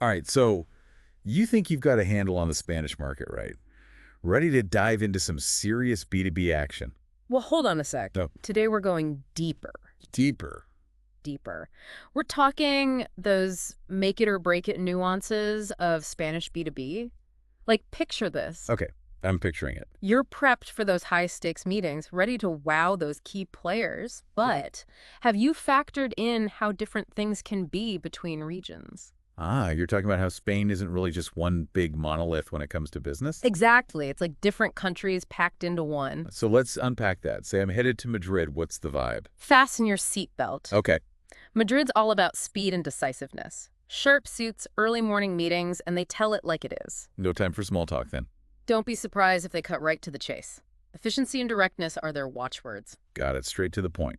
All right, so you think you've got a handle on the Spanish market, right? Ready to dive into some serious B2B action. Well, hold on a sec. No, Today we're going deeper, deeper. deeper. We're talking those make it or break it nuances of Spanish B2B. Like, picture this. Okay, I'm picturing it. You're prepped for those high stakes meetings, ready to wow those key players. But have you factored in how different things can be between regions? Ah, you're talking about how Spain isn't really just one big monolith when it comes to business? Exactly. It's like different countries packed into one. So let's unpack that. Say I'm headed to Madrid. What's the vibe? Fasten your seatbelt. Okay, Madrid's all about speed and decisiveness. Sharp suits, early morning meetings, and they tell it like it is. no time for small talk then. Don't be surprised if they cut right to the chase. Efficiency and directness are their watchwords. Got it, straight to the point.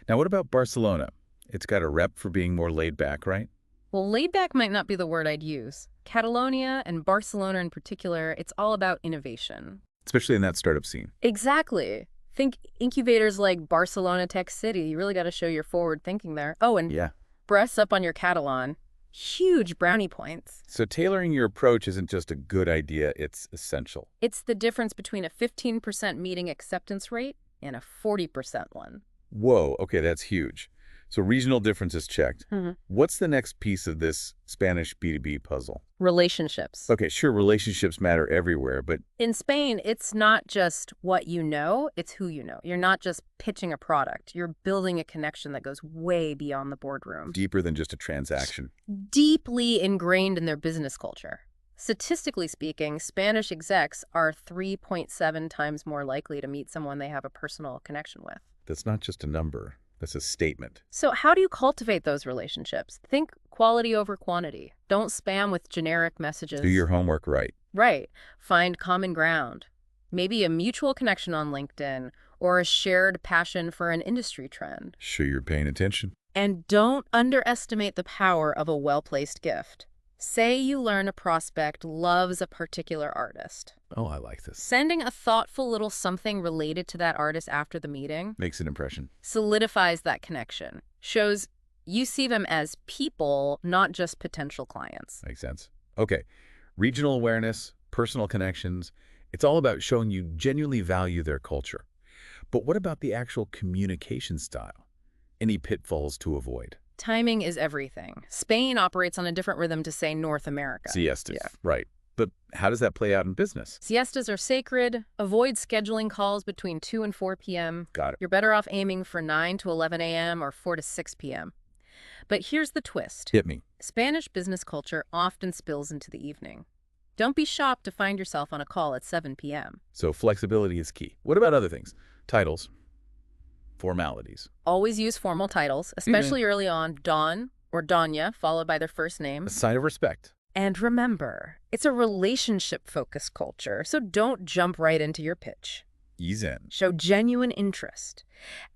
Now, what about Barcelona? It's got a rep for being more laid back, right? Well, laid back might not be the word I'd use. Catalonia and Barcelona in particular, it's all about innovation. Especially in that startup scene. Exactly. Think incubators like Barcelona Tech City. You really got to show your forward thinking there. Oh, and Yeah. brush up on your Catalan. Huge brownie points. So tailoring your approach isn't just a good idea, it's essential. It's the difference between a 15% meeting acceptance rate and a 40% one. Whoa, okay, that's huge. So regional differences checked. What's the next piece of this Spanish B2B puzzle? Relationships. Okay, sure, relationships matter everywhere, but In Spain, it's not just what you know, it's who you know. You're not just pitching a product. You're building a connection that goes way beyond the boardroom. deeper than just a transaction. Deeply ingrained in their business culture. Statistically speaking, Spanish execs are 3.7 times more likely to meet someone they have a personal connection with. That's not just a number, that's a statement. So how do you cultivate those relationships? Think quality over quantity. Don't spam with generic messages. Do your homework right. Right. Find common ground. Maybe a mutual connection on LinkedIn or a shared passion for an industry trend. Sure you're paying attention. And don't underestimate the power of a well-placed gift. Say you learn a prospect loves a particular artist. Oh, I like this. Sending a thoughtful little something related to that artist after the meeting Makes an impression. solidifies that connection. Shows you see them as people, not just potential clients. Makes sense. Okay, regional awareness, personal connections, it's all about showing you genuinely value their culture. But what about the actual communication style? Any pitfalls to avoid? Timing is everything. Spain operates on a different rhythm to, say, North America. Siestas, Yeah. right. But how does that play out in business? Siestas are sacred. Avoid scheduling calls between 2 and 4 p.m. Got it. You're better off aiming for 9 to 11 a.m. or 4 to 6 p.m. But here's the twist. Hit me. Spanish business culture often spills into the evening. Don't be shocked to find yourself on a call at 7 p.m. So flexibility is key. What about other things? Titles, formalities. Always use formal titles, especially early on, Don or Doña, followed by their first name. A sign of respect. And remember, it's a relationship-focused culture, so don't jump right into your pitch. Ease in. Show genuine interest.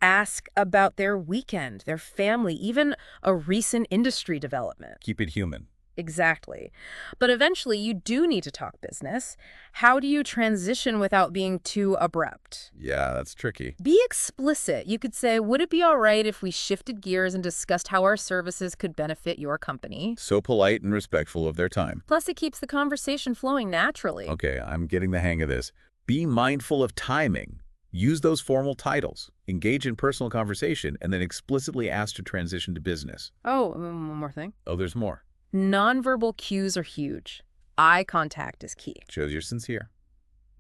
Ask about their weekend, their family, even a recent industry development. Keep it human. Exactly. But eventually, you do need to talk business. How do you transition without being too abrupt? Yeah, that's tricky. Be explicit. You could say, would it be all right if we shifted gears and discussed how our services could benefit your company? So polite and respectful of their time. Plus, it keeps the conversation flowing naturally. Okay, I'm getting the hang of this. Be mindful of timing. Use those formal titles. Engage in personal conversation, and then explicitly ask to transition to business. Oh, one more thing. Oh, there's more. Nonverbal cues are huge. Eye contact is key. Shows you're sincere.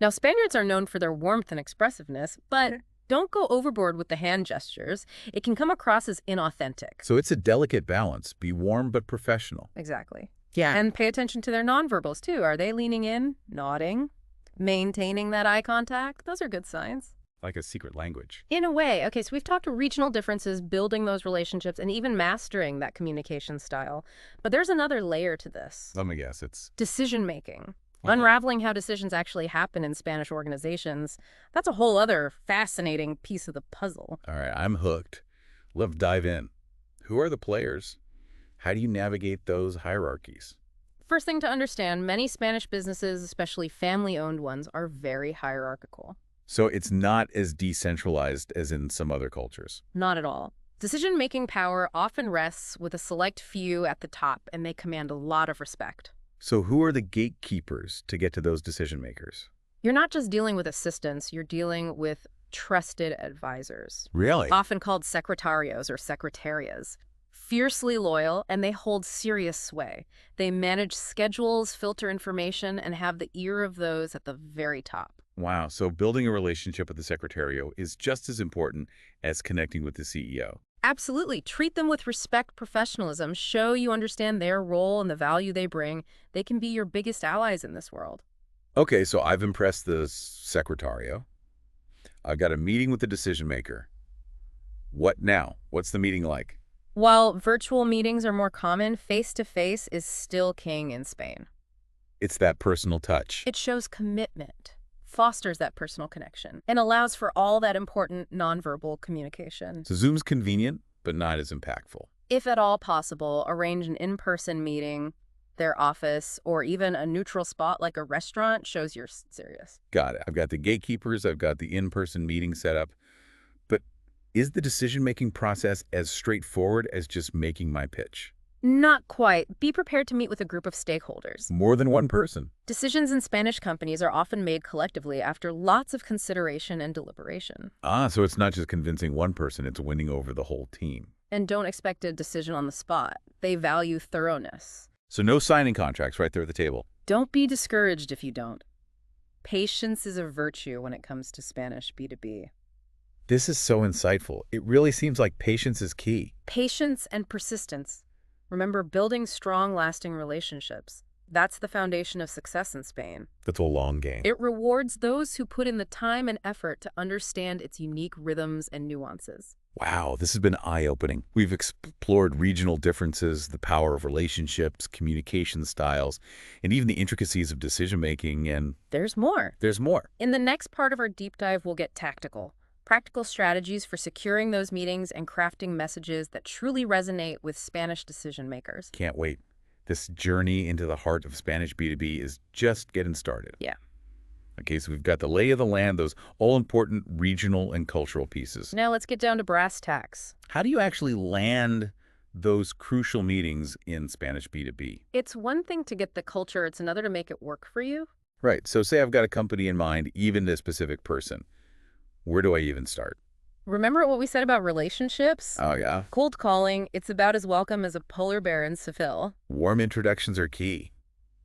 Now, Spaniards are known for their warmth and expressiveness, but don't go overboard with the hand gestures. It can come across as inauthentic. So it's a delicate balance. Be warm but professional. Exactly. Yeah. And pay attention to their nonverbals, too. Are they leaning in, nodding, maintaining that eye contact? Those are good signs. Like a secret language. In a way. Okay, so we've talked regional differences, building those relationships, and even mastering that communication style. But there's another layer to this. Let me guess, it's... Decision-making. Unraveling how decisions actually happen in Spanish organizations. That's a whole other fascinating piece of the puzzle. All right, I'm hooked. Let's dive in. Who are the players? How do you navigate those hierarchies? First thing to understand, many Spanish businesses, especially family-owned ones, are very hierarchical. So it's not as decentralized as in some other cultures. Not at all. Decision-making power often rests with a select few at the top, and they command a lot of respect. So who are the gatekeepers to get to those decision makers? You're not just dealing with assistants, you're dealing with trusted advisors, Really? often called secretarios or secretarias. Fiercely loyal, and they hold serious sway. They manage schedules, filter information, and have the ear of those at the very top. Wow, so building a relationship with the Secretario is just as important as connecting with the CEO. Absolutely. Treat them with respect, professionalism. Show you understand their role and the value they bring. They can be your biggest allies in this world. Okay, so I've impressed the Secretario. I've got a meeting with the decision maker. What now? What's the meeting like? While virtual meetings are more common, face-to-face is still king in Spain. It's that personal touch. It shows commitment, fosters that personal connection, and allows for all that important nonverbal communication. So Zoom's convenient, but not as impactful. If at all possible, arrange an in-person meeting, their office, or even a neutral spot like a restaurant shows you're serious. Got it. I've got the gatekeepers, I've got the in-person meeting set up. But is the decision-making process as straightforward as just making my pitch? Not quite. Be prepared to meet with a group of stakeholders. More than one person. Decisions in Spanish companies are often made collectively after lots of consideration and deliberation. Ah, so it's not just convincing one person, it's winning over the whole team. And don't expect a decision on the spot. They value thoroughness. So no signing contracts right there at the table. Don't be discouraged if you don't. Patience is a virtue when it comes to Spanish B2B. This is so insightful. It really seems like patience is key. Patience and persistence. Remember, building strong, lasting relationships. That's the foundation of success in Spain. That's a long game. It rewards those who put in the time and effort to understand its unique rhythms and nuances. Wow, this has been eye-opening. We've explored regional differences, the power of relationships, communication styles, and even the intricacies of decision-making, and There's more. there's more. In the next part of our deep dive, we'll get tactical. Practical strategies for securing those meetings and crafting messages that truly resonate with Spanish decision makers. Can't wait. This journey into the heart of Spanish B2B is just getting started. Yeah. Okay, so we've got the lay of the land, those all-important regional and cultural pieces. Now let's get down to brass tacks. How do you actually land those crucial meetings in Spanish B2B? It's one thing to get the culture, it's another to make it work for you. Right, so say I've got a company in mind, even a specific person. Where do I even start? Remember what we said about relationships? Oh, yeah? Cold calling, it's about as welcome as a polar bear in Seville. Warm introductions are key.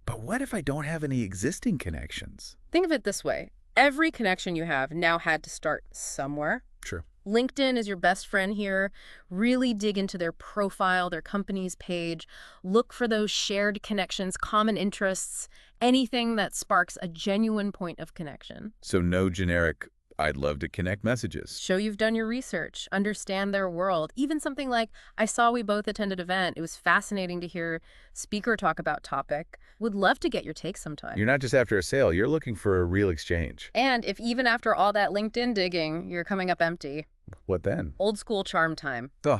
But what if I don't have any existing connections? Think of it this way. Every connection you have now had to start somewhere. Sure. LinkedIn is your best friend here. Really dig into their profile, their company's page. Look for those shared connections, common interests, anything that sparks a genuine point of connection. So no generic, I'd love to connect messages. Show you've done your research, understand their world. Even something like, I saw we both attended an event. It was fascinating to hear speaker talk about topic. Would love to get your take sometime. You're not just after a sale, you're looking for a real exchange. And if even after all that LinkedIn digging, you're coming up empty, What then? old school charm time. Ugh.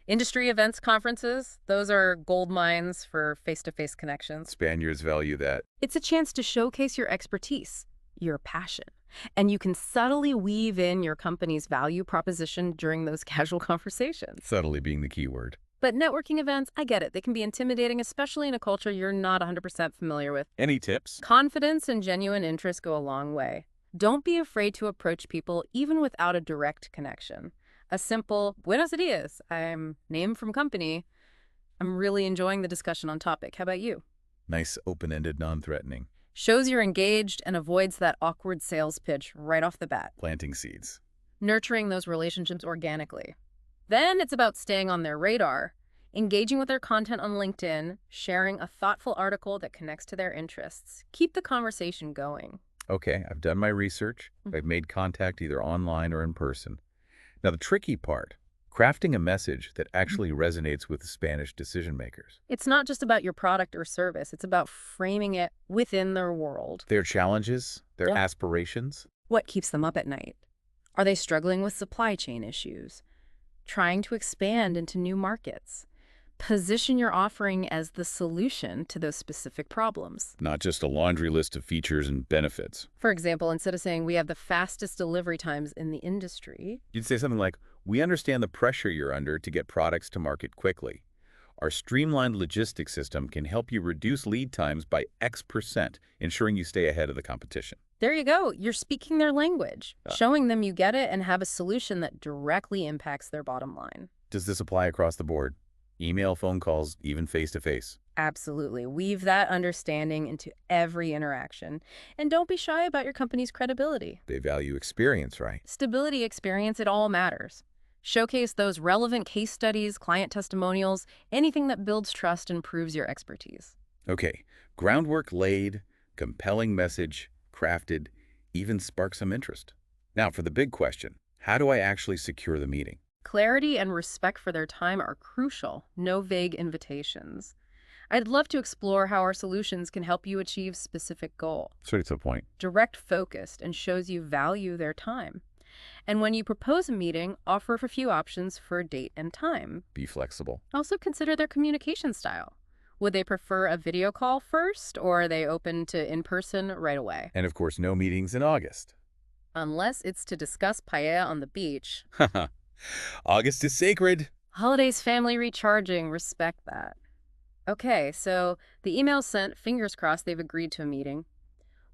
Industry events, conferences, those are gold mines for face-to-face connections. Spaniards value that. It's a chance to showcase your expertise, your passion, and you can subtly weave in your company's value proposition during those casual conversations. Subtly being the key word. But networking events, I get it. They can be intimidating, especially in a culture you're not 100% familiar with. Any tips? Confidence and genuine interest go a long way. Don't be afraid to approach people even without a direct connection. A simple, buenos dias, I'm name from company. I'm really enjoying the discussion on topic. How about you? Nice, open-ended, non-threatening. Shows you're engaged and avoids that awkward sales pitch right off the bat. Planting seeds. Nurturing those relationships organically. Then it's about staying on their radar, engaging with their content on LinkedIn, sharing a thoughtful article that connects to their interests. Keep the conversation going. Okay, I've done my research. I've made contact either online or in person. Now, the tricky part, crafting a message that actually resonates with Spanish decision makers. It's not just about your product or service. It's about framing it within their world. Their challenges, their Yeah. aspirations. What keeps them up at night? Are they struggling with supply chain issues? Trying to expand into new markets? Position your offering as the solution to those specific problems. Not just a laundry list of features and benefits. For example, instead of saying we have the fastest delivery times in the industry, You'd say something like, We understand the pressure you're under to get products to market quickly. Our streamlined logistics system can help you reduce lead times by X%, ensuring you stay ahead of the competition. There you go. You're speaking their language, showing them you get it and have a solution that directly impacts their bottom line. Does this apply across the board? Email, phone calls, even face-to-face? Absolutely. Weave that understanding into every interaction. And don't be shy about your company's credibility. They value experience, right? Stability, experience, it all matters. Showcase those relevant case studies, client testimonials, anything that builds trust and proves your expertise. Okay, groundwork laid, compelling message crafted, even spark some interest. Now for the big question, how do I actually secure the meeting? Clarity and respect for their time are crucial. No vague invitations. I'd love to explore how our solutions can help you achieve specific goal. Straight to the point. Direct focused and shows you value their time. And when you propose a meeting, offer a few options for date and time. Be flexible. Also consider their communication style. Would they prefer a video call first, or are they open to in-person right away? And of course, no meetings in August. Unless it's to discuss paella on the beach. Haha. August is sacred. Holidays, family recharging, respect that. Okay, so the email's sent, fingers crossed they've agreed to a meeting.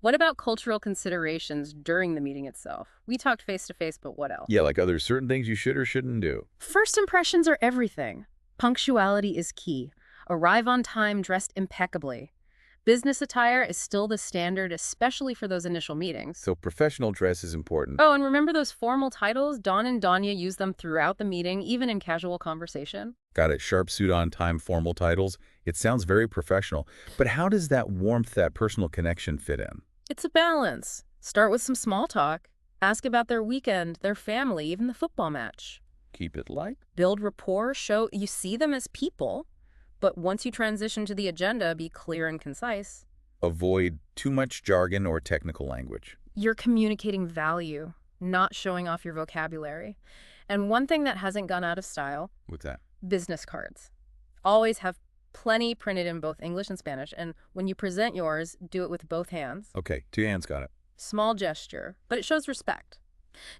What about cultural considerations during the meeting itself? We talked face-to-face, but what else? Yeah, like are there certain things you should or shouldn't do? First impressions are everything. Punctuality is key. Arrive on time, dressed impeccably. Business attire is still the standard, especially for those initial meetings. So professional dress is important. Oh, and remember those formal titles? Don and Danya use them throughout the meeting, even in casual conversation. Got it. Sharp suit on time, formal titles. It sounds very professional. But how does that warmth, that personal connection fit in? It's a balance. Start with some small talk. Ask about their weekend, their family, even the football match. Keep it light. Build rapport, show you see them as people. But once you transition to the agenda, be clear and concise. Avoid too much jargon or technical language. You're communicating value, not showing off your vocabulary. And one thing that hasn't gone out of style, What's that? business cards. Always have plenty printed in both English and Spanish, and when you present yours, do it with both hands. Okay, 2 hands, got it. Small gesture, but it shows respect.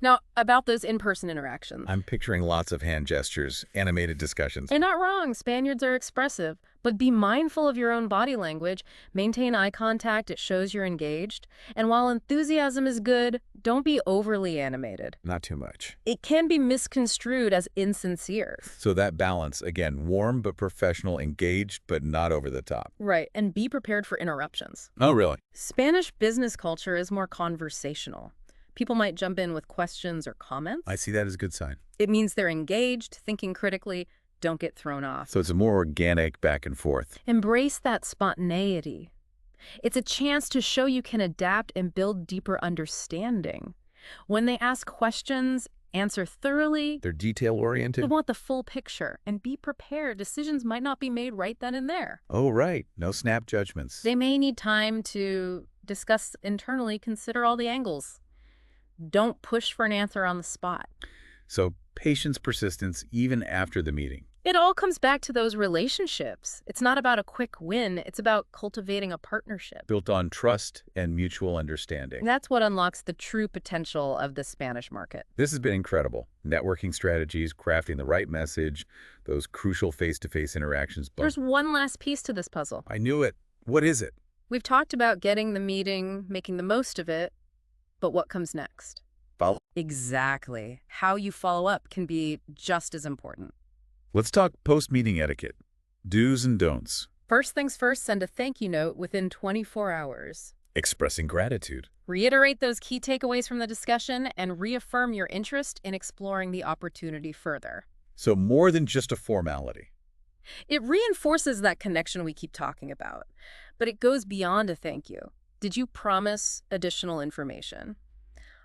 Now, about those in-person interactions. I'm picturing lots of hand gestures, animated discussions. You're not wrong, Spaniards are expressive, but be mindful of your own body language. Maintain eye contact, it shows you're engaged. And while enthusiasm is good, don't be overly animated. Not too much. It can be misconstrued as insincere. So that balance, again, warm but professional, engaged but not over the top. Right, and be prepared for interruptions. Oh, really? Spanish business culture is more conversational. People might jump in with questions or comments. I see that as a good sign. It means they're engaged, thinking critically, don't get thrown off. So it's a more organic back and forth. Embrace that spontaneity. It's a chance to show you can adapt and build deeper understanding. When they ask questions, answer thoroughly. They're detail-oriented? They want the full picture, and be prepared. Decisions might not be made right then and there. Oh, right. No snap judgments. They may need time to discuss internally, consider all the angles. Don't push for an answer on the spot. So patience, persistence, even after the meeting. It all comes back to those relationships. It's not about a quick win. It's about cultivating a partnership. Built on trust and mutual understanding. That's what unlocks the true potential of the Spanish market. This has been incredible. Networking strategies, crafting the right message, those crucial face-to-face interactions. There's one last piece to this puzzle. I knew it. What is it? We've talked about getting the meeting, making the most of it, but what comes next? Follow. Exactly. How you follow up can be just as important. Let's talk post-meeting etiquette. Do's and don'ts. First things first, send a thank you note within 24 hours. Expressing gratitude. Reiterate those key takeaways from the discussion and reaffirm your interest in exploring the opportunity further. So more than just a formality. It reinforces that connection we keep talking about, but it goes beyond a thank you. Did you promise additional information?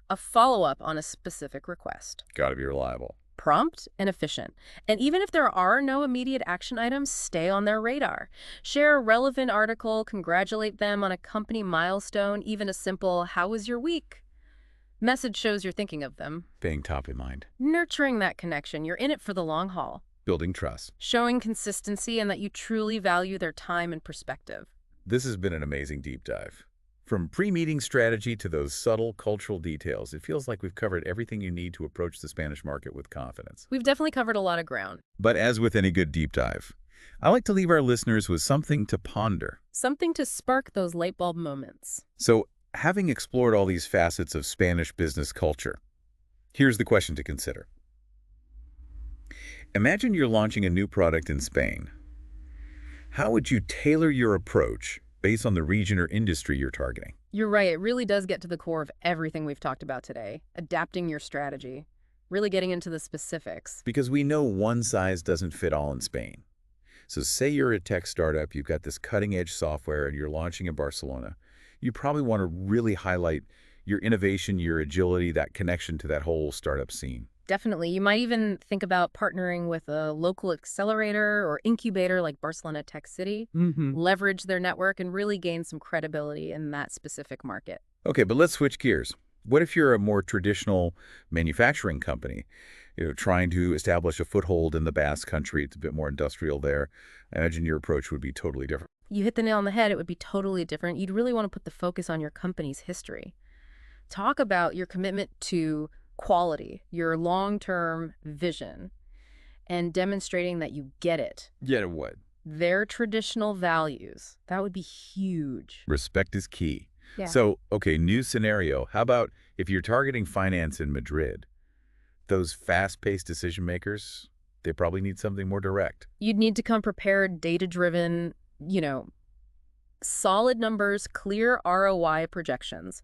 A follow-up on a specific request. Gotta be reliable. Prompt and efficient. And even if there are no immediate action items, stay on their radar. Share a relevant article, congratulate them on a company milestone, even a simple, "How was your week?" message shows you're thinking of them. Being top in mind. Nurturing that connection, you're in it for the long haul. Building trust. Showing consistency and that you truly value their time and perspective. This has been an amazing deep dive. From pre-meeting strategy to those subtle cultural details, it feels like we've covered everything you need to approach the Spanish market with confidence. We've definitely covered a lot of ground. But as with any good deep dive, I like to leave our listeners with something to ponder. Something to spark those light bulb moments. So, having explored all these facets of Spanish business culture, here's the question to consider. Imagine you're launching a new product in Spain. How would you tailor your approach based on the region or industry you're targeting? You're right, it really does get to the core of everything we've talked about today. Adapting your strategy. Really getting into the specifics. Because we know one size doesn't fit all in Spain. So say you're a tech startup, you've got this cutting-edge software, and you're launching in Barcelona. You probably want to really highlight your innovation, your agility, that connection to that whole startup scene. Definitely. You might even think about partnering with a local accelerator or incubator like Barcelona Tech City, leverage their network, and really gain some credibility in that specific market. Okay, but let's switch gears. What if you're a more traditional manufacturing company, trying to establish a foothold in the Basque Country? It's a bit more industrial there. I imagine your approach would be totally different. You hit the nail on the head. It would be totally different. You'd really want to put the focus on your company's history. Talk about your commitment to quality, your long-term vision, and demonstrating that you get it. Yeah, what? Their traditional values. That would be huge. Respect is key. Yeah. So, okay, new scenario. How about if you're targeting finance in Madrid? Those fast-paced decision makers, they probably need something more direct. You'd need to come prepared, data-driven, solid numbers, clear ROI projections.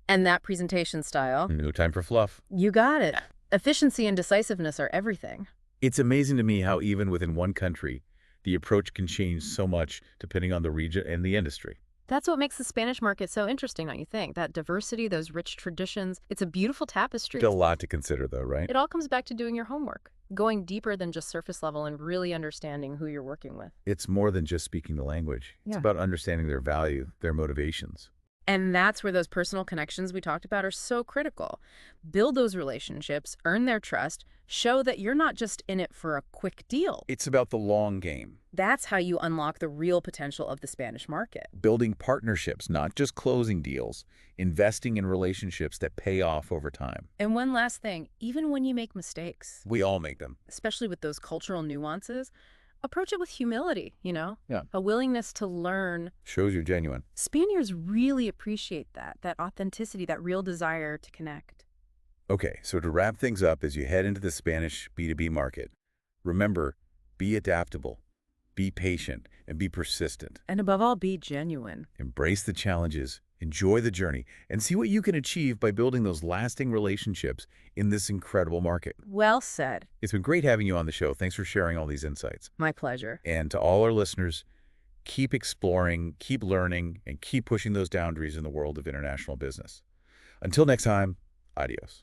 And that presentation style. No time for fluff. You got it. Efficiency and decisiveness are everything. It's amazing to me how even within one country, the approach can change so much depending on the region and the industry. That's what makes the Spanish market so interesting, don't you think? That diversity, those rich traditions. It's a beautiful tapestry. Still a lot to consider, though, right? It all comes back to doing your homework, going deeper than just surface level and really understanding who you're working with. It's more than just speaking the language. It's about understanding their value, their motivations. And that's where those personal connections we talked about are so critical. Build those relationships, earn their trust, show that you're not just in it for a quick deal. It's about the long game. That's how you unlock the real potential of the Spanish market. Building partnerships, not just closing deals. Investing in relationships that pay off over time. And one last thing, even when you make mistakes, We all make them. especially with those cultural nuances, approach it with humility, Yeah. a willingness to learn. Shows you're genuine. Spaniards really appreciate that authenticity, that real desire to connect. Okay, so to wrap things up as you head into the Spanish B2B market, remember, be adaptable, be patient, and be persistent. And above all, be genuine. Embrace the challenges, enjoy the journey, and see what you can achieve by building those lasting relationships in this incredible market. Well said. It's been great having you on the show. Thanks for sharing all these insights. My pleasure. And to all our listeners, keep exploring, keep learning, and keep pushing those boundaries in the world of international business. Until next time, adios.